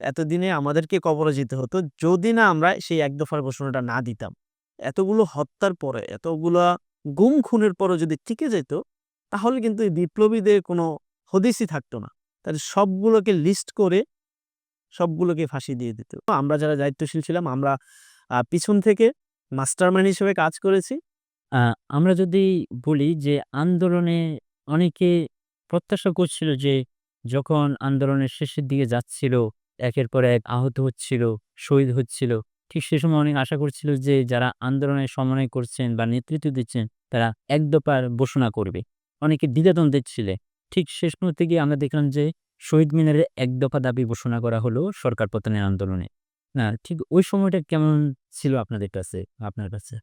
এতদিনে আমাদেরকে কবরে যেতে হতো যদি না আমরা সেই এক দফার ঘোষণাটা না দিতাম। এতগুলো হত্যার পরে, এতগুলা গুম খুনের পরও যদি টিকে যেত, তাহলে কিন্তু এই বিপ্লবীদের কোনো হদিসই থাকতো না। তাহলে সবগুলোকে লিস্ট করে সবগুলোকে ফাঁসি দিয়ে দিত। আমরা যারা দায়িত্বশীল ছিলাম আমরা পিছন থেকে মাস্টারমাইন্ড হিসেবে কাজ করেছি। আ আমরা যদি বলি যে আন্দোলনে অনেকে প্রত্যাশা করছিল যে যখন আন্দোলনের শেষের দিকে যাচ্ছিল, একের পর এক আহত হচ্ছিল, শহীদ হচ্ছিল। ঠিক সে সময় অনেক আশা করছিল যে যারা আন্দোলনে সমন্বয় করছেন বা নেতৃত্ব দিচ্ছেন তারা এক দফার ঘোষণা করবে। অনেকে দ্বিধাদ্বন্দ্বে ছিলেন। ঠিক শেষ মুহূর্তে গিয়ে আমরা দেখলাম যে শহীদ মিনারে এক দফা দাবি ঘোষণা করা হলো সরকার পতনের আন্দোলনে। না ঠিক ওই সময়টা কেমন ছিল আপনাদের কাছে আপনার কাছে?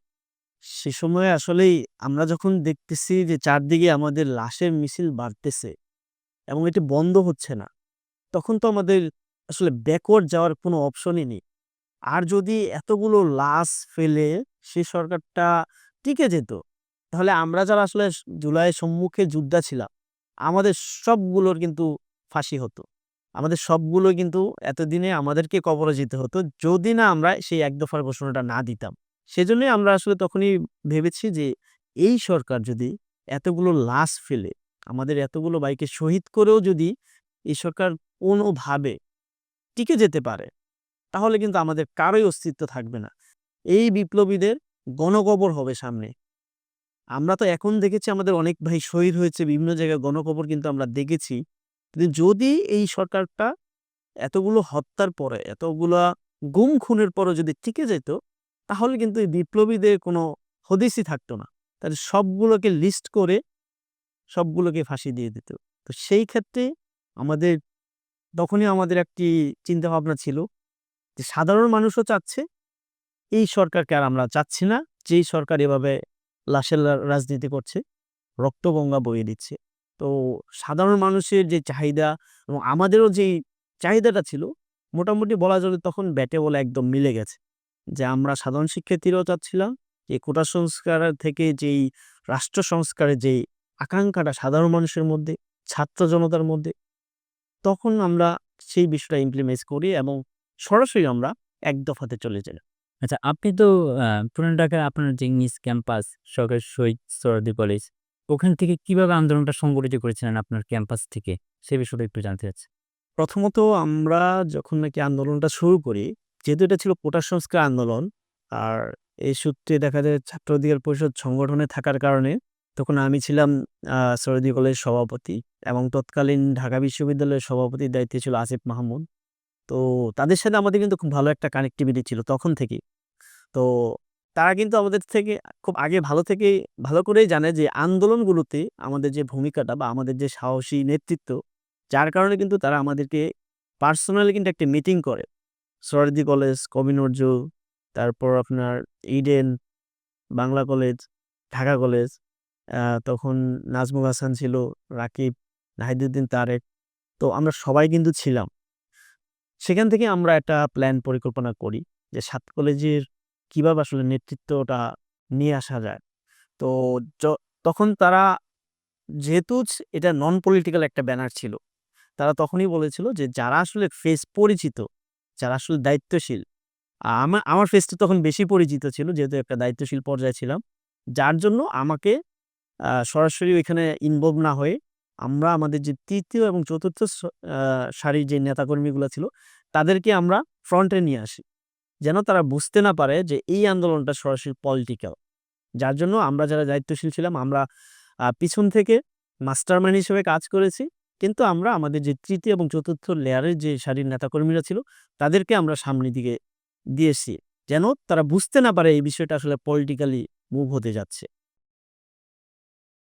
সে সময়ে আসলেই আমরা যখন দেখতেছি যে চারদিকে আমাদের লাশের মিছিল বাড়তেছে এবং এটি বন্ধ হচ্ছে না, তখন তো আমাদের আসলে ব্যাকওয়ার্ড যাওয়ার কোনো অপশনই নেই। আর যদি এতগুলো লাশ ফেলে সে সরকারটা টিকে যেত, তাহলে আমরা যারা আসলে জুলাইয়ের সম্মুখে যোদ্ধা ছিলাম, আমাদের সবগুলোর কিন্তু ফাঁসি হতো। আমাদের সবগুলো কিন্তু এতদিনে আমাদেরকে কবরে যেতে হতো যদি না আমরা সেই এক দফার ঘোষণাটা না দিতাম। সেজন্যই আমরা আসলে তখনই ভেবেছি যে এই সরকার যদি এতগুলো লাশ ফেলে, আমাদের এতগুলো ভাইকে শহীদ করেও যদি এই সরকার কোনোভাবে টিকে যেতে পারে, তাহলে কিন্তু আমাদের কারোই অস্তিত্ব থাকবে না। এই বিপ্লবীদের গণকবর হবে সামনে। আমরা তো এখন দেখেছি আমাদের অনেক ভাই শহীদ হয়েছে, বিভিন্ন জায়গায় গণকবর কিন্তু আমরা দেখেছি। কিন্তু যদি এই সরকারটা এতগুলো হত্যার পরে, এতগুলা গুম খুনের পরও যদি টিকে যেত, তাহলে কিন্তু এই বিপ্লবীদের কোনো হদিসই থাকতো না। তাহলে সবগুলোকে লিস্ট করে সবগুলোকে ফাঁসি দিয়ে দিত। তো সেই ক্ষেত্রে আমাদের তখনই আমাদের একটি চিন্তাভাবনা ছিল যে সাধারণ মানুষও চাচ্ছে এই সরকারকে আর আমরা চাচ্ছি না, যেই সরকার এভাবে লাশের রাজনীতি করছে, রক্তগঙ্গা বইয়ে দিচ্ছে। তো সাধারণ মানুষের যে চাহিদা এবং আমাদেরও যেই চাহিদাটা ছিল, মোটামুটি বলা চলে তখন ব্যাটে বলে একদম মিলে গেছে। যে আমরা সাধারণ শিক্ষার্থীরাও চাচ্ছিলাম যে কোটা সংস্কার থেকে যেই রাষ্ট্র সংস্কারের যেই আকাঙ্ক্ষাটা সাধারণ মানুষের মধ্যে, ছাত্র জনতার মধ্যে, তখন আমরা সেই বিষয়টা ইমপ্লিমেন্ট করি এবং সরাসরি আমরা এক দফাতে চলে যাই। আচ্ছা, আপনি তো আ পুরান ঢাকায় আপনার যে নিজ ক্যাম্পাস সরকারি শহীদ সোহরাওয়ার্দী কলেজ, ওখান থেকে কিভাবে আন্দোলনটা সংগঠিত করেছিলেন আপনার ক্যাম্পাস থেকে? সে বিষয়টা একটু জানতে চাচ্ছি। প্রথমত আমরা যখন নাকি আন্দোলনটা শুরু করি, যেহেতু এটা ছিল কোটা সংস্কার আন্দোলন, আর এই সূত্রে দেখা যায় ছাত্র অধিকার পরিষদ সংগঠনে থাকার কারণে তখন আমি ছিলাম সৌদি কলেজের সভাপতি এবং তৎকালীন ঢাকা বিশ্ববিদ্যালয়ের সভাপতির দায়িত্বে ছিল আসিফ মাহমুদ। তো তাদের সাথে আমাদের কিন্তু খুব ভালো একটা কানেক্টিভিটি ছিল তখন থেকেই। তো তারা কিন্তু আমাদের থেকে খুব আগে ভালো থেকেই ভালো করেই জানে যে আন্দোলনগুলোতে আমাদের যে ভূমিকাটা বা আমাদের যে সাহসী নেতৃত্ব, যার কারণে কিন্তু তারা আমাদেরকে পার্সোনালি কিন্তু একটা মিটিং করে। সোহরাওয়ার্দী কলেজ, কবির নজরুল, তারপর আপনার Eden, Bangla college, Dhaka college, তখন নাজমুল হাসান ছিল, রাকিব, নাহিদউদ্দিন তারেক। তো আমরা সবাই কিন্তু ছিলাম। সেখান থেকে আমরা একটা প্ল্যান পরিকল্পনা করি যে ৭ কলেজের কিভাবে আসলে নেতৃত্বটা নিয়ে আসা যায়। তো য তখন তারা যেহেতু এটা নন পলিটিক্যাল একটা ব্যানার ছিল, তারা তখনই বলেছিল যে যারা আসলে ফেস পরিচিত, যারা আসলে দায়িত্বশীল, আমার ফেসটা তখন বেশি পরিচিত ছিল যেহেতু একটা দায়িত্বশীল পর্যায়ে ছিলাম। যার জন্য আমাকে সরাসরি ওইখানে ইনভলভ না হয়ে আমরা আমাদের যে ৩য় এবং ৪র্থ আ সারির যে নেতাকর্মীগুলা ছিল, তাদেরকে আমরা ফ্রন্টে নিয়ে আসি। যেন তারা বুঝতে না পারে যে এই আন্দোলনটা সরাসরি পলিটিক্যাল। যার জন্য আমরা যারা দায়িত্বশীল ছিলাম আমরা পিছন থেকে মাস্টারমাইন্ড হিসেবে কাজ করেছি। কিন্তু আমরা আমাদের যে ৩য় এবং ৪র্থ লেয়ারের যে সারির নেতাকর্মীরা ছিল, তাদেরকে আমরা সামনের দিকে দিয়েছি। যেন তারা বুঝতে না পারে এই বিষয়টা আসলে পলিটিক্যালি মুভ হতে যাচ্ছে।